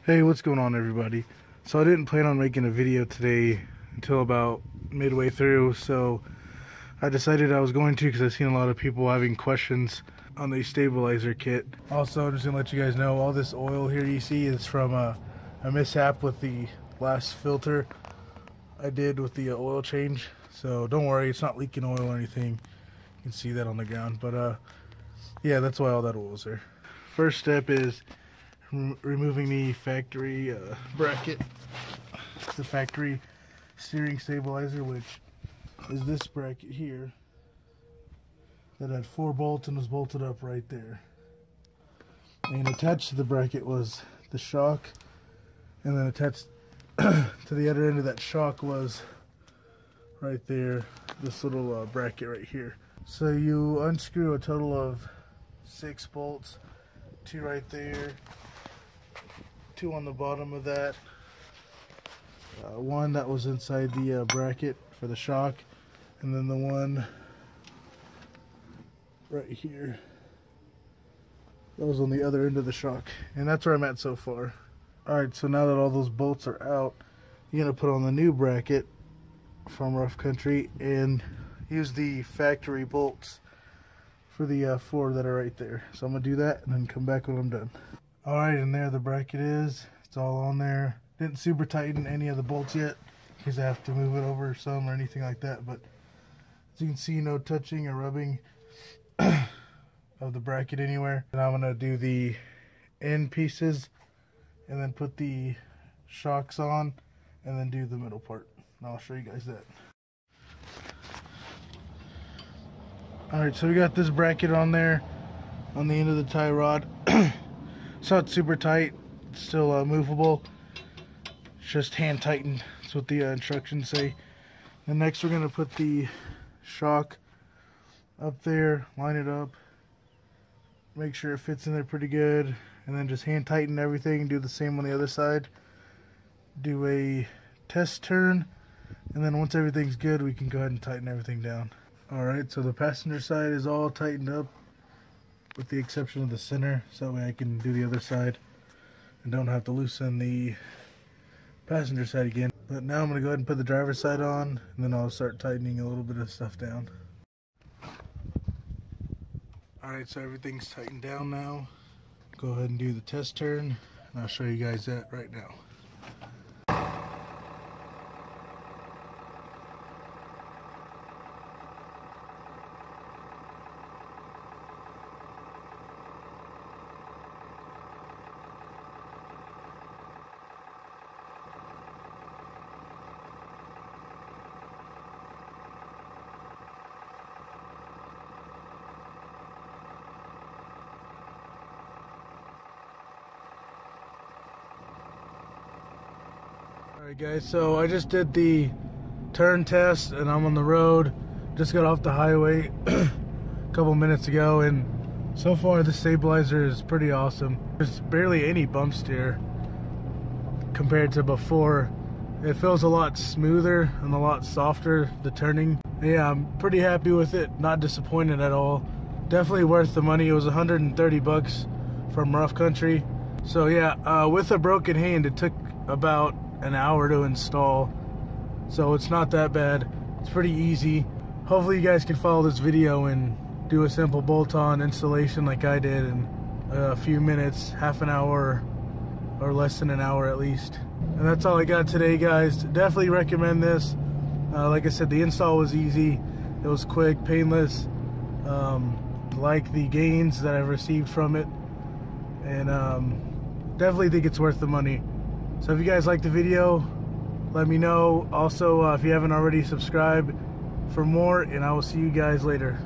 Hey, what's going on, everybody? So I didn't plan on making a video today until about midway through, so I decided I was going to because I've seen a lot of people having questions on the stabilizer kit. Also, I'm just gonna let you guys know all this oil here you see is from a mishap with the last filter I did with the oil change. So don't worry, it's not leaking oil or anything. You can see that on the ground, but yeah, that's why all that oil is there. First step is removing the factory bracket. It's the factory steering stabilizer, which is this bracket here that had 4 bolts and was bolted up right there. And attached to the bracket was the shock, and then attached to the other end of that shock was right there this little bracket right here. So you unscrew a total of 6 bolts, 2 right there, 2 on the bottom of that, 1 that was inside the bracket for the shock, and then the one right here that was on the other end of the shock. And that's where I'm at so far. Alright, so now that all those bolts are out, you're going to put on the new bracket from Rough Country and use the factory bolts for the 4 that are right there. So I'm going to do that and then come back when I'm done. Alright, and there the bracket is. It's all on there. Didn't super tighten any of the bolts yet because I have to move it over some or anything like that. But as you can see, no touching or rubbing of the bracket anywhere. And I'm going to do the end pieces and then put the shocks on and then do the middle part. And I'll show you guys that. Alright, so we got this bracket on there on the end of the tie rod. It's not super tight, it's still movable. It's just hand tightened. That's what the instructions say. And next we're going to put the shock up there, line it up, make sure it fits in there pretty good, and then just hand tighten everything. Do the same on the other side. Do a test turn, and then once everything's good, we can go ahead and tighten everything down. Alright, so the passenger side is all tightened up with the exception of the center, so that way I can do the other side and don't have to loosen the passenger side again. But now I'm going to go ahead and put the driver's side on, and then I'll start tightening a little bit of stuff down. Alright, so everything's tightened down now. Go ahead and do the test turn, and I'll show you guys that right now. Alright guys, so I just did the turn test and I'm on the road. Just got off the highway a couple minutes ago, and so far the stabilizer is pretty awesome. There's barely any bump steer compared to before. It feels a lot smoother and a lot softer, the turning. Yeah, I'm pretty happy with it, not disappointed at all. Definitely worth the money. It was 130 bucks from Rough Country. So yeah, with a broken hand it took about an hour to install, so it's not that bad. It's pretty easy. Hopefully you guys can follow this video and do a simple bolt-on installation like I did in a few minutes, half an hour or less than an hour at least. And that's all I got today, guys. Definitely recommend this. Like I said, the install was easy, it was quick, painless. Like the gains that I've received from it, and definitely think it's worth the money. So if you guys like the video, let me know. Also, if you haven't already, subscribe for more, and I will see you guys later.